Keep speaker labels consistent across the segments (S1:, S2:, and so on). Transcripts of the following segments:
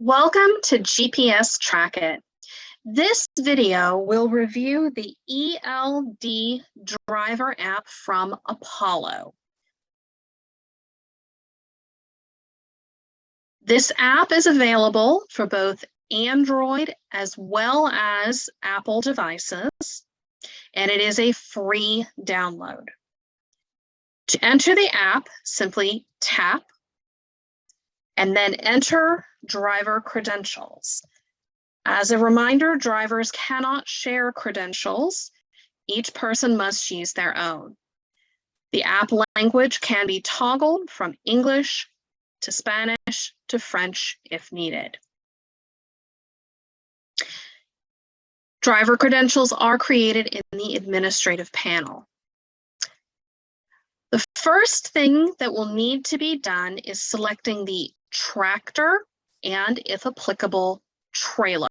S1: Welcome to GPS Track It. This video will review the ELD driver app from Apollo. This app is available for both Android as well as Apple devices, and it is a free download. To enter the app, simply tap and then enter driver credentials. As a reminder, drivers cannot share credentials. Each person must use their own. The app language can be toggled from English to Spanish to French if needed. Driver credentials are created in the administrative panel. The first thing that will need to be done is selecting the tractor and, if applicable, trailer.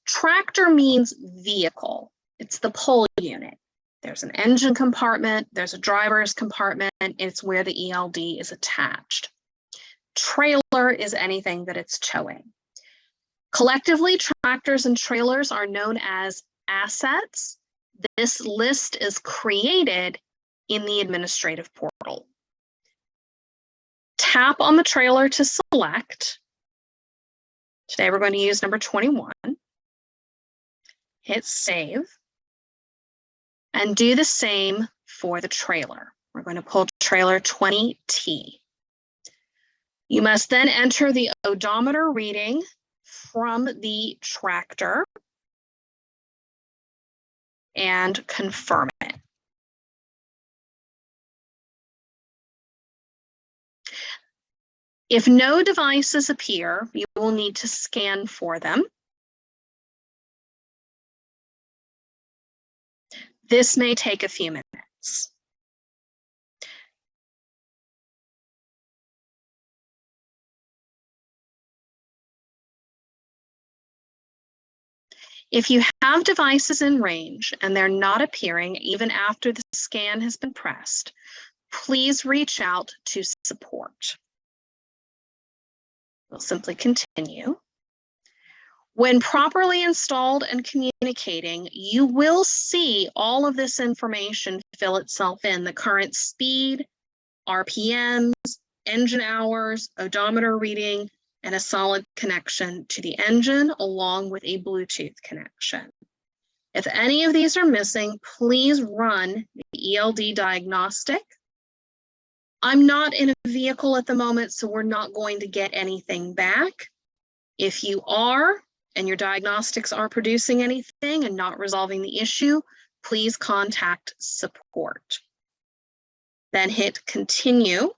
S1: Tractor means vehicle. It's the pull unit. There's an engine compartment, there's a driver's compartment, and it's where the ELD is attached. Trailer is anything that it's towing. Collectively, tractors and trailers are known as assets. This list is created in the administrative portal. Tap on the trailer to select. Today we're going to use number 21. Hit save. And do the same for the trailer. We're going to pull trailer 20T. You must then enter the odometer reading from the tractor and confirm it. If no devices appear, you will need to scan for them. This may take a few minutes. If you have devices in range and they're not appearing even after the scan has been pressed, please reach out to support. We'll simply continue. When properly installed and communicating, you will see all of this information fill itself in: the current speed, RPMs, engine hours, odometer reading, and a solid connection to the engine along with a Bluetooth connection. If any of these are missing, please run the ELD diagnostic. I'm not in a vehicle at the moment, so we're not going to get anything back. If you are, and your diagnostics are producing anything and not resolving the issue, please contact support. Then hit continue.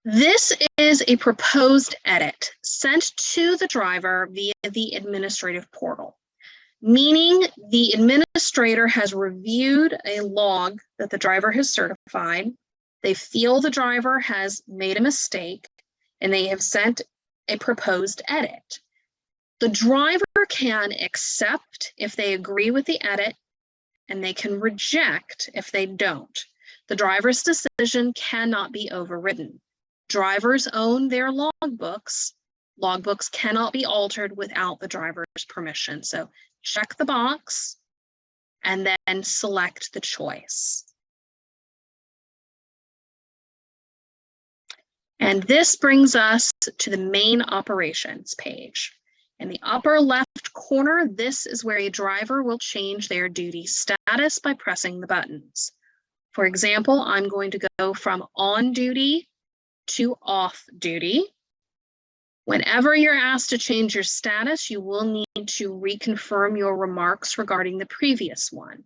S1: This is a proposed edit sent to the driver via the administrative portal, meaning the administrator has reviewed a log that the driver has certified. They feel the driver has made a mistake and they have sent a proposed edit. The driver can accept if they agree with the edit, and they can reject if they don't. The driver's decision cannot be overridden. Drivers own their logbooks. Logbooks cannot be altered without the driver's permission. So check the box and then select the choice. And this brings us to the main operations page. In the upper left corner, this is where a driver will change their duty status by pressing the buttons. For example, I'm going to go from on duty to off duty. Whenever you're asked to change your status, you will need to reconfirm your remarks regarding the previous one.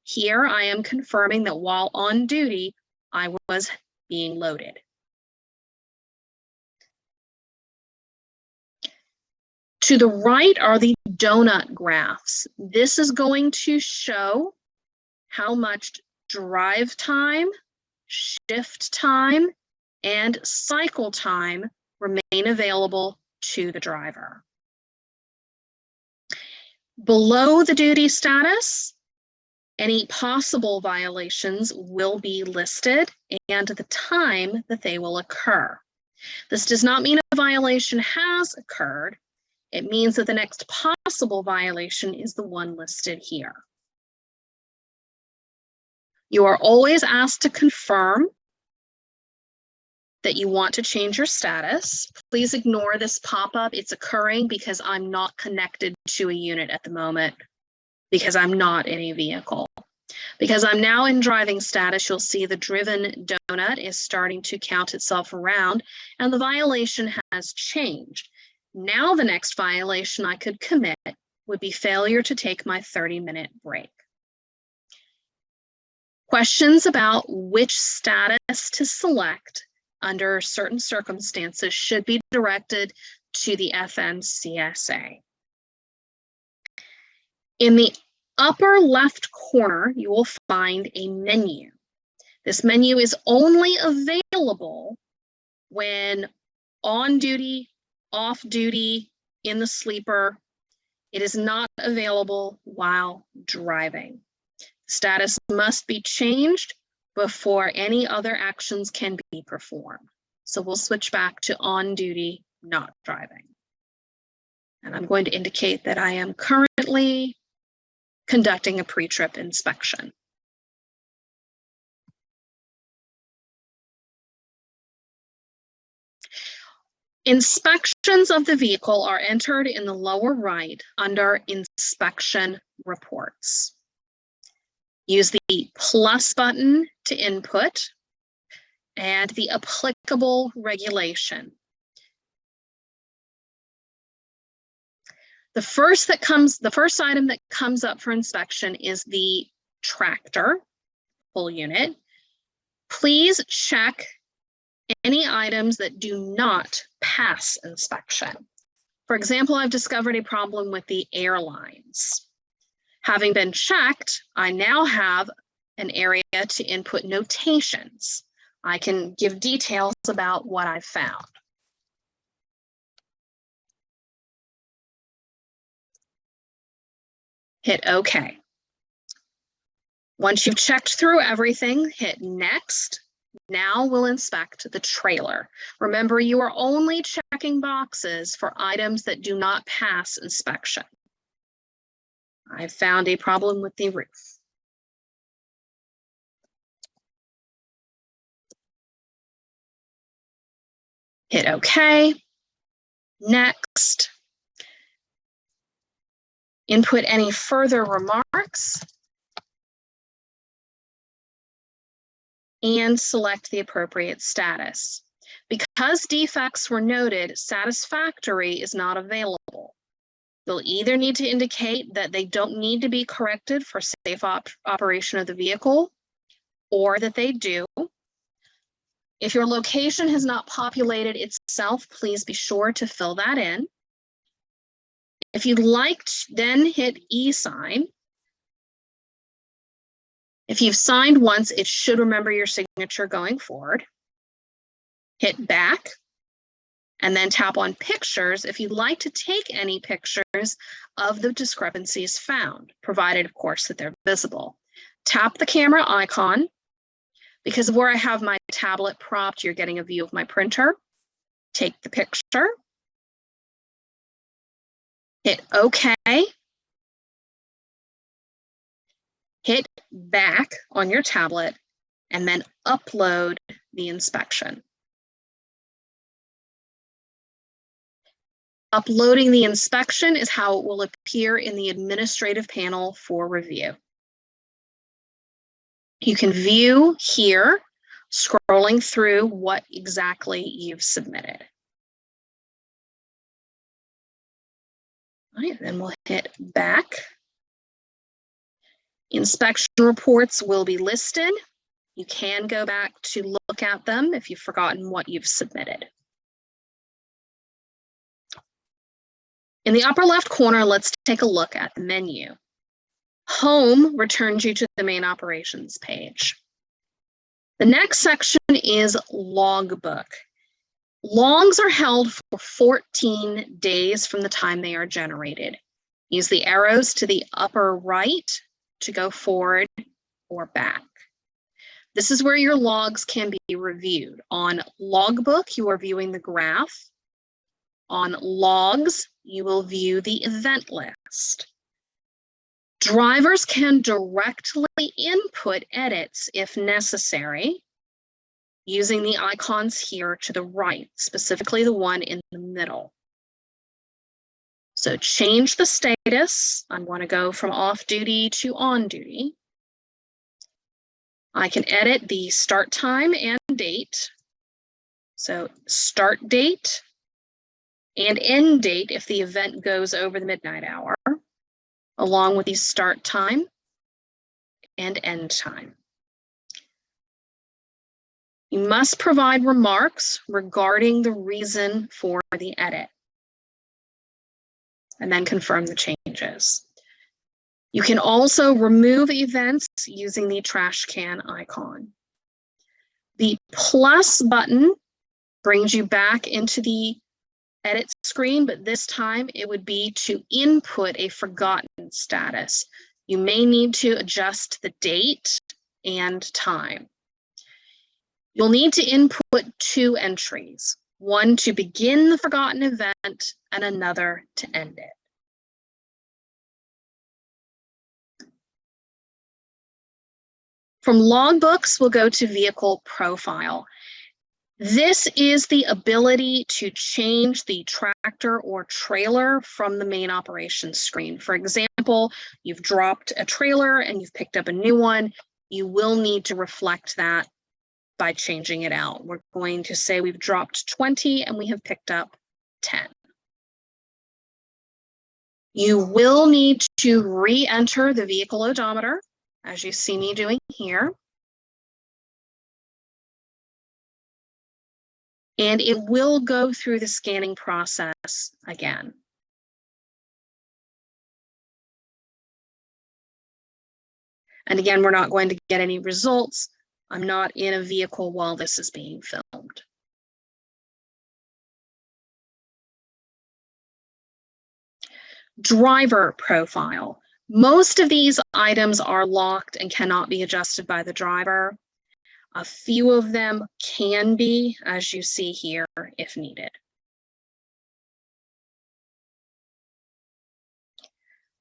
S1: Here, I am confirming that while on duty, I was being loaded. To the right are the donut graphs. This is going to show how much drive time, shift time, and cycle time remain available to the driver. Below the duty status, any possible violations will be listed and the time that they will occur. This does not mean a violation has occurred. It means that the next possible violation is the one listed here. You are always asked to confirm that you want to change your status. Please ignore this pop-up. It's occurring because I'm not connected to a unit at the moment, because I'm not in a vehicle. Because I'm now in driving status, you'll see the driven donut is starting to count itself around, and the violation has changed. Now the next violation I could commit would be failure to take my 30-minute break. Questions about which status to select under certain circumstances should be directed to the FMCSA. In the upper left corner, you will find a menu. This menu is only available when on duty, off duty, in the sleeper. It is not available while driving. Status must be changed before any other actions can be performed. So we'll switch back to on duty, not driving. And I'm going to indicate that I am currently conducting a pre-trip inspection. Inspections of the vehicle are entered in the lower right under inspection reports. Use the plus button to input and the applicable regulation. The first item that comes up for inspection is the tractor pull unit. Please check any items that do not pass inspection. For example, I've discovered a problem with the airlines. Having been checked, I now have an area to input notations. I can give details about what I've found. Hit OK. Once you've checked through everything, hit Next. Now we'll inspect the trailer. Remember, you are only checking boxes for items that do not pass inspection. I found a problem with the roof. Hit OK. Next. Input any further remarks. And select the appropriate status. Because defects were noted, satisfactory is not available. You'll either need to indicate that they don't need to be corrected for safe operation of the vehicle, or that they do. If your location has not populated itself, please be sure to fill that in. If you'd like, then hit e-sign. If you've signed once, it should remember your signature going forward. Hit back, and then tap on pictures if you'd like to take any pictures of the discrepancies found, provided, of course, that they're visible. Tap the camera icon. Because of where I have my tablet propped, you're getting a view of my printer. Take the picture. Hit OK. Hit back on your tablet, and then upload the inspection. Uploading the inspection is how it will appear in the administrative panel for review. You can view here, scrolling through what exactly you've submitted. All right, then we'll hit back. Inspection reports will be listed. You can go back to look at them if you've forgotten what you've submitted. In the upper left corner, let's take a look at the menu. Home returns you to the main operations page. The next section is logbook. Logs are held for 14 days from the time they are generated. Use the arrows to the upper right to go forward or back. This is where your logs can be reviewed. On logbook, you are viewing the graph. On logs, you will view the event list. Drivers can directly input edits if necessary, using the icons here to the right, specifically the one in the middle. So change the status. I want to go from off duty to on duty. I can edit the start time and date. So start date and end date if the event goes over the midnight hour, along with the start time and end time. You must provide remarks regarding the reason for the edit, and then confirm the changes. You can also remove events using the trash can icon. The plus button brings you back into the edit screen, but this time it would be to input a forgotten status. You may need to adjust the date and time. You'll need to input 2 entries, one to begin the forgotten event and another to end it. From logbooks, we'll go to vehicle profile. This is the ability to change the tractor or trailer from the main operations screen. For example, you've dropped a trailer and you've picked up a new one. You will need to reflect that by changing it out. We're going to say we've dropped 20 and we have picked up 10. You will need to re-enter the vehicle odometer, as you see me doing here. And it will go through the scanning process again. And again, we're not going to get any results. I'm not in a vehicle while this is being filmed. Driver profile. Most of these items are locked and cannot be adjusted by the driver. A few of them can be, as you see here, if needed.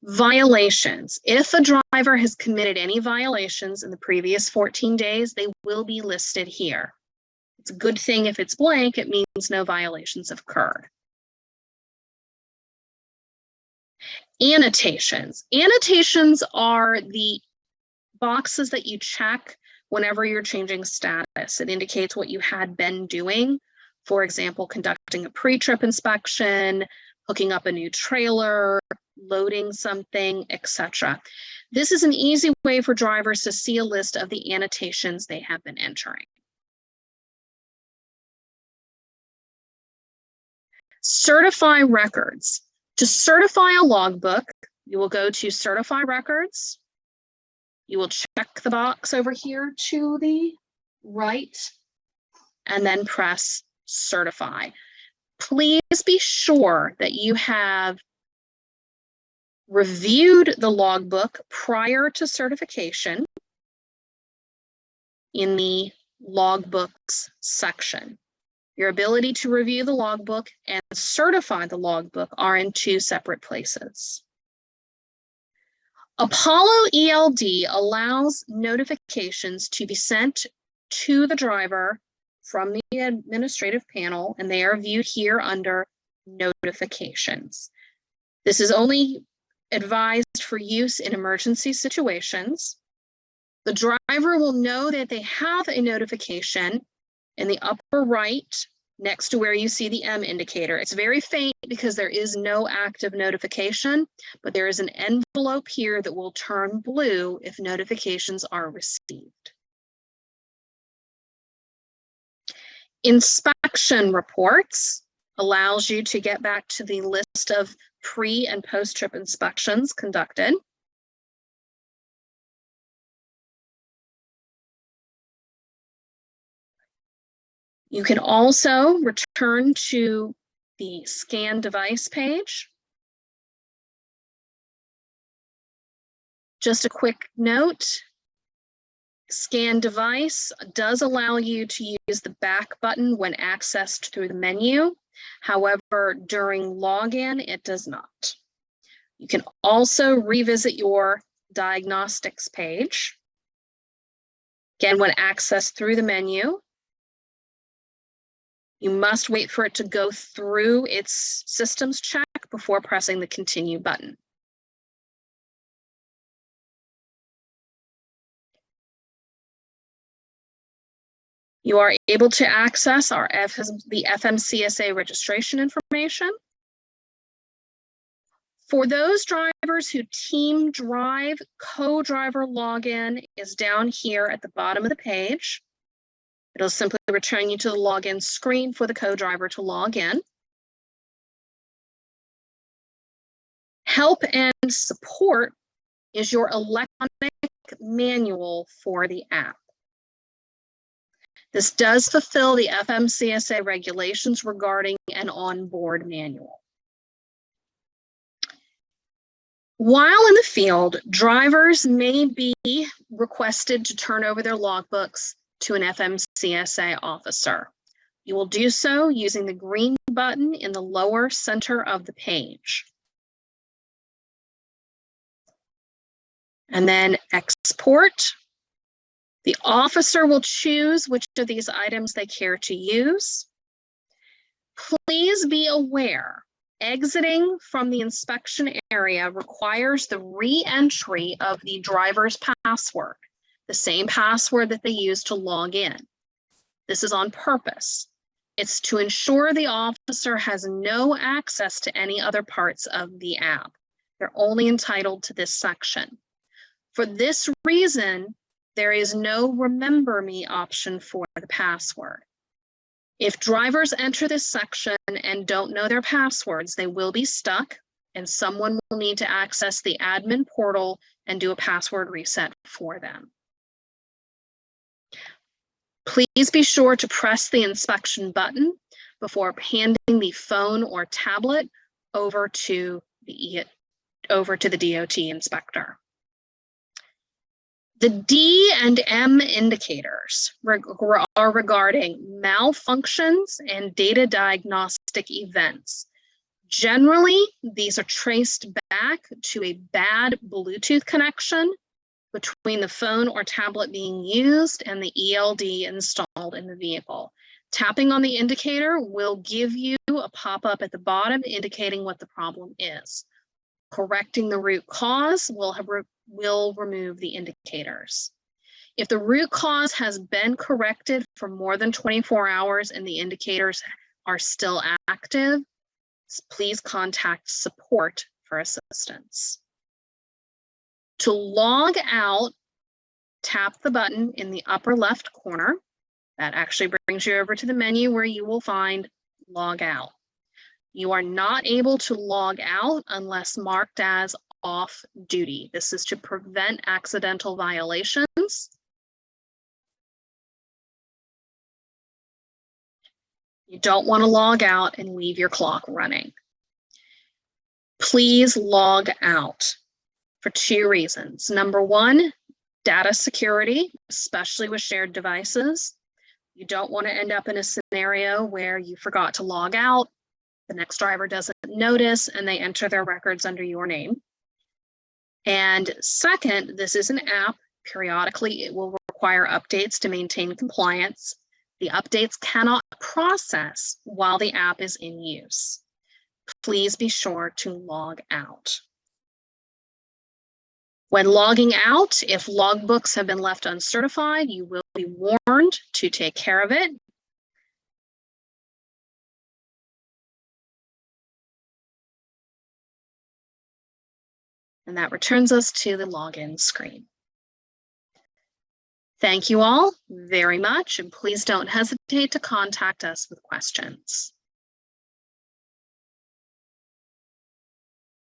S1: Violations. If a driver has committed any violations in the previous 14 days, they will be listed here. It's a good thing if it's blank, it means no violations have occurred. Annotations. Annotations are the boxes that you check whenever you're changing status. It indicates what you had been doing. For example, conducting a pre-trip inspection, hooking up a new trailer, loading something, etc. This is an easy way for drivers to see a list of the annotations they have been entering. Certify records. To certify a logbook, you will go to Certify Records. You will check the box over here to the right and then press Certify. Please be sure that you have reviewed the logbook prior to certification in the logbooks section. Your ability to review the logbook and certify the logbook are in 2 separate places. Apollo ELD allows notifications to be sent to the driver from the administrative panel, and they are viewed here under notifications. This is only advised for use in emergency situations. The driver will know that they have a notification in the upper right next to where you see the M indicator. It's very faint because there is no active notification, but there is an envelope here that will turn blue if notifications are received. Inspection reports allows you to get back to the list of pre- and post-trip inspections conducted. You can also return to the scan device page. Just a quick note, Scan device does allow you to use the back button when accessed through the menu. However, during login, it does not. You can also revisit your diagnostics page. Again, when accessed through the menu, you must wait for it to go through its systems check before pressing the continue button. You are able to access the FMCSA registration information. For those drivers who team drive, co-driver login is down here at the bottom of the page. It'll simply return you to the login screen for the co-driver to log in. Help and support is your electronic manual for the app. This does fulfill the FMCSA regulations regarding an onboard manual. While in the field, drivers may be requested to turn over their logbooks to an FMCSA officer. You will do so using the green button in the lower center of the page. And then export. The officer will choose which of these items they care to use. Please be aware, exiting from the inspection area requires the re-entry of the driver's password, the same password that they use to log in. This is on purpose. It's to ensure the officer has no access to any other parts of the app. They're only entitled to this section. For this reason, there is no remember me option for the password. If drivers enter this section and don't know their passwords, they will be stuck and someone will need to access the admin portal and do a password reset for them. Please be sure to press the inspection button before handing the phone or tablet over to the DOT inspector. The D and M indicators are regarding malfunctions and data diagnostic events. Generally, these are traced back to a bad Bluetooth connection between the phone or tablet being used and the ELD installed in the vehicle. Tapping on the indicator will give you a pop-up at the bottom indicating what the problem is. Correcting the root cause will remove the indicators. If the root cause has been corrected for more than 24 hours and the indicators are still active, please contact support for assistance. To log out, tap the button in the upper left corner. That actually brings you over to the menu where you will find log out. You are not able to log out unless marked as off duty. This is to prevent accidental violations. You don't want to log out and leave your clock running. Please log out for two reasons. Number one, data security, especially with shared devices. You don't want to end up in a scenario where you forgot to log out, the next driver doesn't notice, and they enter their records under your name. And second, this is an app. Periodically, it will require updates to maintain compliance. The updates cannot process while the app is in use. Please be sure to log out. When logging out, if logbooks have been left uncertified, you will be warned to take care of it. And that returns us to the login screen. Thank you all very much, and please don't hesitate to contact us with questions.